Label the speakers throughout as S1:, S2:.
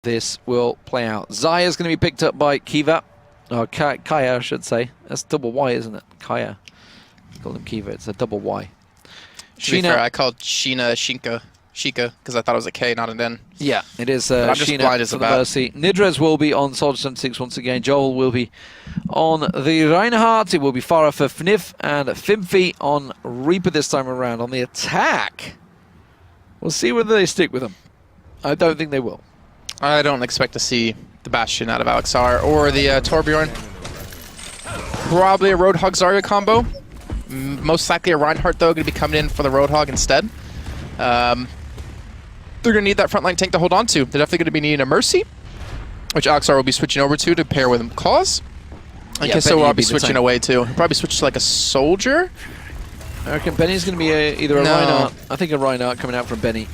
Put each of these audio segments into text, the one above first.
S1: this will play out. Zaya's going to be picked up by Kiva. Oh, Kaya, I should say. That's double Y, isn't it? Kaya. Call him Kiva. It's a double Y.
S2: To be fair, I called Sheena Shika because I thought it was a K, not an N.
S1: Yeah, it is
S2: I'm just
S1: Sheena
S2: blind as
S1: for
S2: a
S1: the
S2: bat.
S1: Mercy. Nidres will be on Soldier 76 once again. Joel will be on the Reinhardt. It will be Farah for FNIF and Fimpy on Reaper this time around. On the attack, we'll see whether they stick with him. I don't think they will.
S2: I don't expect to see the Bastion out of Alexar or the Torbjorn. Probably a Roadhog Zarya combo. Most likely a Reinhardt, though, going to be coming in for the Roadhog instead. They're going to need that frontline tank to hold on to. They're definitely going to be needing a Mercy, which Alexar will be switching over to pair with Claws. And
S1: Yeah,
S2: Kisso will be switching away, too. He'll probably switch to like a Soldier.
S1: I reckon Benny's going to be either a Reinhardt. I think a Reinhardt coming out from Benny.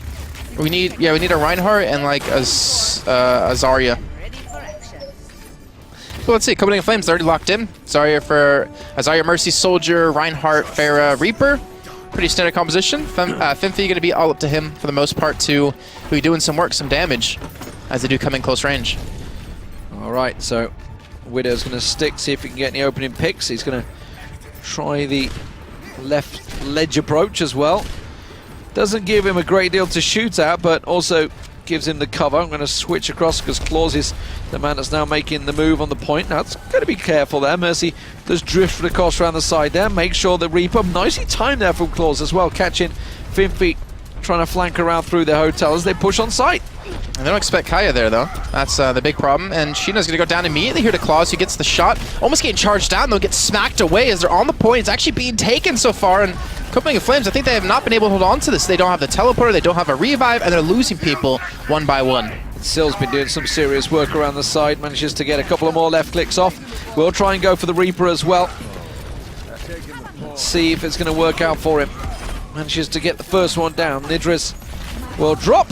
S2: We need a Reinhardt and like a Zarya. So let's see, Copenhagen Flames already locked in. Zarya for Zarya, Mercy, Soldier, Reinhardt, Farah, Reaper. Pretty standard composition. Fimpy going to be all up to him for the most part to be doing some work, some damage, as they do come in close range.
S1: All right, so Widow's going to stick, see if he can get any opening picks. He's going to try the left ledge approach as well. Doesn't give him a great deal to shoot at, but also gives him the cover. I'm going to switch across because Claus is the man that's now making the move on the point. Now, it's got to be careful there. Mercy does drift across around the side there. Make sure that Reaper, nicely timed there from Claus as well, catching Fimpy trying to flank around through the hotel as they push on site.
S2: And they don't expect Kaya there, though. That's the big problem. And Sheena's going to go down immediately here to Claus, who gets the shot. Almost getting charged down, though, gets smacked away as they're on the point. It's actually being taken so far. And Copenhagen Flames, I think they have not been able to hold on to this. They don't have the teleporter, they don't have a revive, and they're losing people one by one.
S1: Sill's been doing some serious work around the side, manages to get a couple of more left clicks off. We'll try and go for the Reaper as well. Let's see if it's going to work out for him. Manages to get the first one down. Nidris will drop.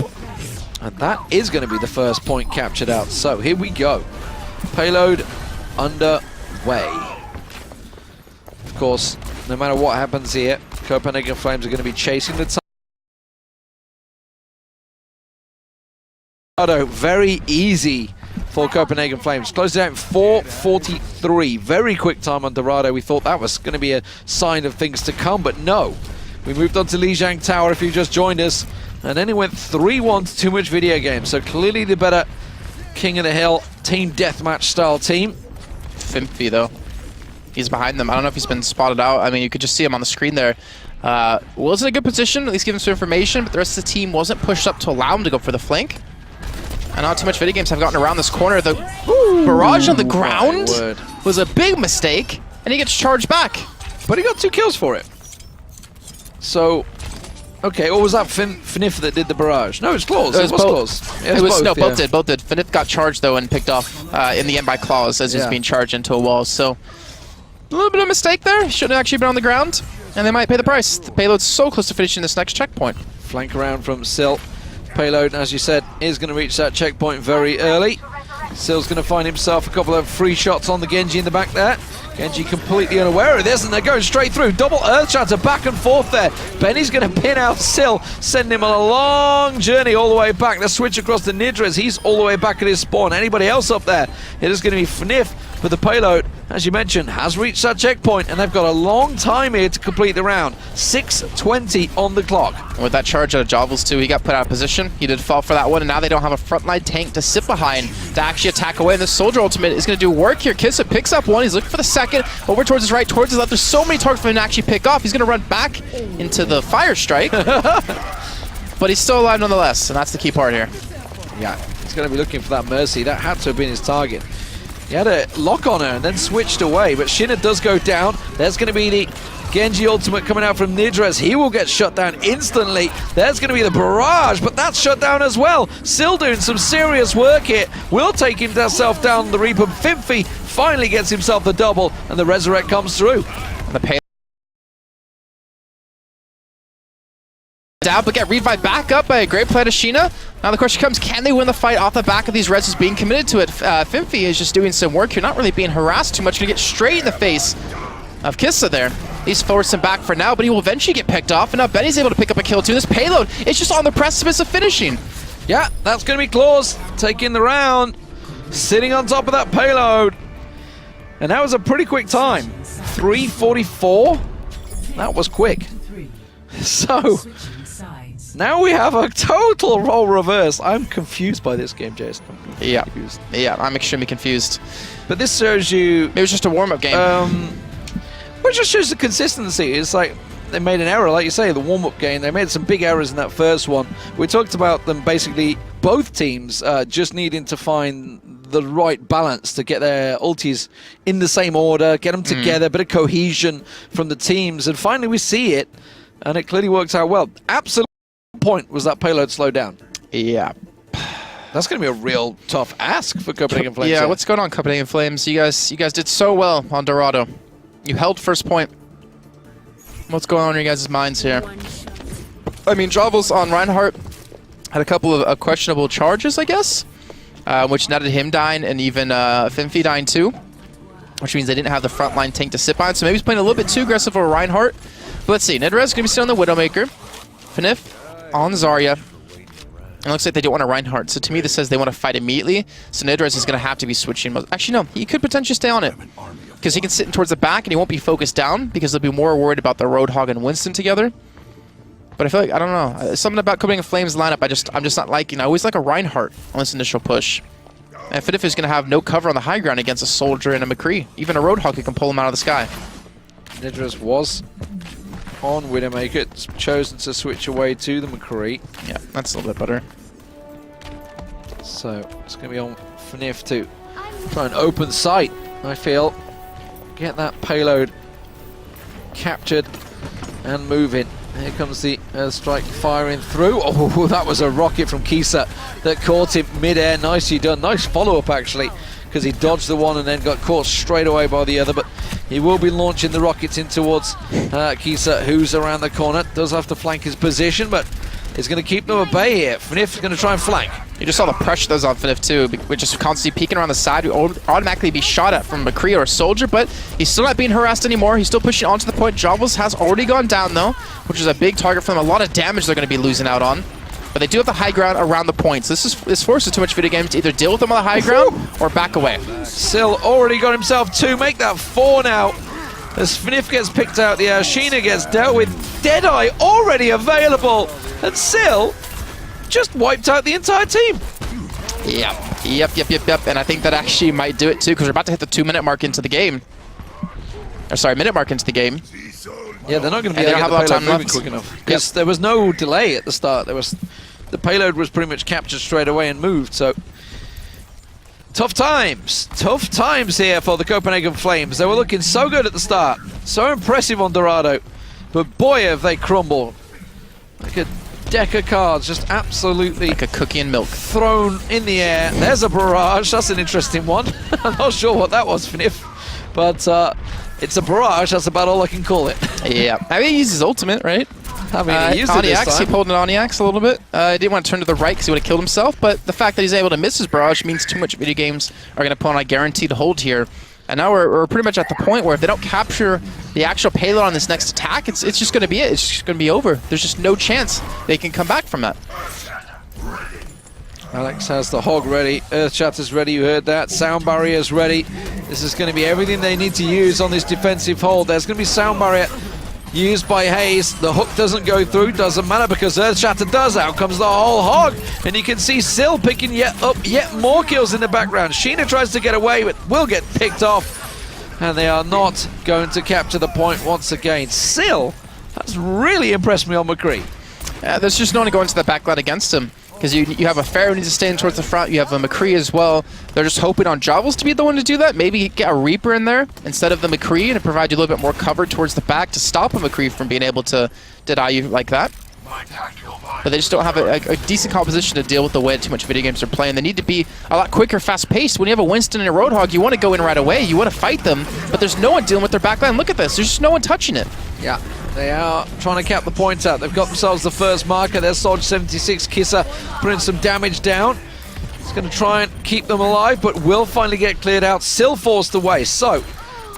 S1: And that is going to be the first point captured out. So here we go. Payload underway. Of course, no matter what happens here, Copenhagen Flames are going to be chasing the time. Very easy for Copenhagen Flames. Closed it out in 4:43. Very quick time on Dorado. We thought that was going to be a sign of things to come, but no. We moved on to Lijiang Tower if you just joined us. And then it went 3-1 to Toomuchvideogames. So clearly the better King of the Hill team deathmatch style team.
S2: Fimpy, though. He's behind them. I don't know if he's been spotted out. I mean, you could just see him on the screen there. Will's in a good position, at least give him some information, but the rest of the team wasn't pushed up to allow him to go for the flank. And not Toomuchvideogames have gotten around this corner. The barrage on the ground was a big mistake, and he gets charged back.
S1: But he got 2 kills for it. So, okay, or was that FNIF that did the barrage? No, it's Claus. It was Claus. Yeah,
S2: both did. Both did. FNIF got charged, though, and picked off in the end by Claus as he was being charged into a wall. So, a little bit of a mistake there. Shouldn't have actually been on the ground, and they might pay the price. The payload's so close to finishing this next checkpoint.
S1: Flank around from Sill. Payload, as you said, is going to reach that checkpoint very early. Sill's going to find himself a couple of free shots on the Genji in the back there. Genji completely unaware of this, and they're going straight through. Double Earth Shatter back and forth there. Benny's going to pin out Sill, send him on a long journey all the way back. The switch across to Nidres. He's all the way back at his spawn. Anybody else up there? It is going to be FNIF, but the payload, as you mentioned, has reached that checkpoint, and they've got a long time here to complete the round. 6:20 on the clock.
S2: With that charge out of Jovels, too, he got put out of position. He did fall for that one, and now they don't have a frontline tank to sit behind to actually attack away. And the Soldier ultimate is going to do work here. Kissa picks up one. He's looking for the second. Over towards his right, towards his left. There's so many targets for him to actually pick off. He's going to run back into the fire strike. But he's still alive nonetheless, and that's the key part here.
S1: Yeah, he's going to be looking for that Mercy. That had to have been his target. He had a lock on her and then switched away, but Shinna does go down. There's going to be the Genji ultimate coming out from Nidres. He will get shut down instantly. There's going to be the barrage, but that's shut down as well. Still doing some serious work here. Will take himself down the Reaper. Fimpy finally gets himself the double, and the Resurrect comes through.
S2: The pay down, but get revived back up by a great play to Sheena. Now the question comes, can they win the fight off the back of these reses being committed to it? Fimpy is just doing some work here, not really being harassed too much. Gonna get straight in the face of Kissa there. He's forced him back for now, but he will eventually get picked off, and now Benny's able to pick up a kill too. This payload is just on the precipice of finishing.
S1: Yeah, that's going to be Claus taking the round, sitting on top of that payload. And that was a pretty quick time. 3:44? That was quick. So, now we have a total role reverse. I'm confused by this game, Jason.
S2: Yeah, I'm extremely confused.
S1: But this shows you...
S2: It was just a warm-up game.
S1: Which just shows the consistency. It's like they made an error, like you say, the warm-up game. They made some big errors in that first one. We talked about them basically, both teams just needing to find the right balance to get their ultis in the same order, get them together, a bit of cohesion from the teams. And finally we see it, and it clearly works out well. Absolute point was that payload slowed down.
S2: Yeah.
S1: That's going to be a real tough ask for Copenhagen Flames.
S2: Yeah,
S1: here.
S2: what's going on, Copenhagen Flames? You guys did so well on Dorado. You held first point. What's going on in your guys' minds here? I mean, Travels on Reinhardt had a couple of questionable charges, I guess, which netted him dying and even Finfi dying too, which means they didn't have the frontline tank to sit behind, so maybe he's playing a little bit too aggressive for Reinhardt. But let's see, Nidrez is going to be sitting on the Widowmaker, Finif on Zarya. It looks like they don't want a Reinhardt, so to me this says they want to fight immediately, so Nidrez is going to have to be switching. Actually, no, he could potentially stay on it, because he can sit towards the back and he won't be focused down, because they'll be more worried about the Roadhog and Winston together. But I feel like, I don't know, something about Copenhagen Flames lineup I'm just not liking. I always like a Reinhardt on this initial push. And Finif is going to have no cover on the high ground against a Soldier and a McCree. Even a Roadhog can pull him out of the sky.
S1: Nidrez was on Widowmaker. It's chosen to switch away to the McCree.
S2: Yeah, that's a little bit better.
S1: So it's going to be on Finif to try and open sight, I feel. Get that payload captured and moving. Here comes the strike firing through. Oh, that was a rocket from Kisa that caught him mid-air. Nicely done. Nice follow-up, actually, because he dodged the one and then got caught straight away by the other. But he will be launching the rockets in towards Kisa, who's around the corner. Does have to flank his position, but is going to keep them at bay here. Finif is going to try and flank.
S2: You just saw the pressure that was on Finif too, which is constantly peeking around the side. He would automatically be shot at from McCree or a Soldier, but he's still not being harassed anymore. He's still pushing onto the point. Javels has already gone down though, which is a big target for them. A lot of damage they're going to be losing out on. But they do have the high ground around the points. This forces Toomuchvideogames to either deal with them on the high ground or back away.
S1: Sil already got himself 2, make that 4 now. As Finif gets picked out, the Sheena gets dealt with. Deadeye already available, and Sil just wiped out the entire team.
S2: Yep. And I think that actually might do it too, because we're about to hit the 2-minute mark into the game. Or sorry, minute mark into the game.
S1: Yeah, they're not going to be able to get the payload moving quick enough, because there was no delay at the start. The payload was pretty much captured straight away and moved. So tough times here for the Copenhagen Flames. They were looking so good at the start, so impressive on Dorado, but boy have they crumbled. Like a deck of cards, just absolutely
S2: like a cookie and milk
S1: thrown in the air. There's a barrage. That's an interesting one. I'm not sure what that was, Finif, but it's a barrage. That's about all I can call it.
S2: Yeah, I mean, he used his ultimate, right?
S1: I mean, he used it this time.
S2: He pulled an Onyx a little bit. He didn't want to turn to the right because he would have killed himself, but the fact that he's able to miss his barrage means Toomuchvideogames are going to put on a guaranteed hold here. And now we're pretty much at the point where if they don't capture the actual payload on this next attack, it's just going to be it. It's just going to be over. There's just no chance they can come back from that.
S1: Alex has the hog ready. Earthshatter's ready. You heard that. Sound barrier's ready. This is going to be everything they need to use on this defensive hold. There's going to be sound barrier used by Hayes. The hook doesn't go through. Doesn't matter because Earthshatter does. Out comes the whole hog. And you can see Sil picking yet more kills in the background. Sheena tries to get away, but will get picked off. And they are not going to capture the point once again. Sil has really impressed me on McCree.
S2: There's just no one to go into the backline against him. Because you have a Pharaoh who needs to stand towards the front. You have a McCree as well. They're just hoping on Javels to be the one to do that. Maybe get a Reaper in there instead of the McCree and provide you a little bit more cover towards the back to stop a McCree from being able to deny you like that. But they just don't have a decent composition to deal with the way Toomuchvideogames are playing. They need to be a lot quicker, fast-paced. When you have a Winston and a Roadhog, you want to go in right away. You want to fight them, but there's no one dealing with their backline. Look at this. There's just no one touching it.
S1: Yeah, they are trying to cap the points out. They've got themselves the first marker. There's Soldier 76, Kissa putting some damage down. It's going to try and keep them alive, but will finally get cleared out. Still forced away. So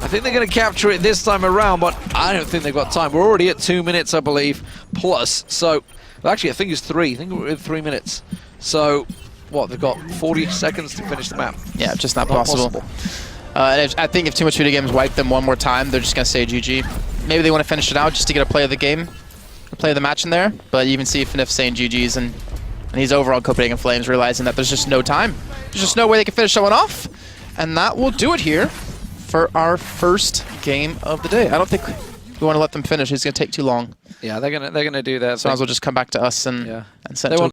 S1: I think they're going to capture it this time around, but I don't think they've got time. We're already at 2 minutes, I believe, plus. So, well, actually, I think it's 3. I think we're at 3 minutes. So, what, they've got 40 seconds to finish the map.
S2: Yeah, just not possible. And I think if Toomuchvideogames wipe them one more time, they're just going to say GG. Maybe they want to finish it out just to get a play of the game, a play of the match in there. But you even see FNIF saying GG's, and he's over on Copenhagen Flames, realizing that there's just no time. There's just no way they can finish someone off. And that will do it here for our first game of the day. I don't think we want to let them finish. It's going to take too long.
S1: Yeah, they're gonna do that.
S2: So might as well just come back to us and send it to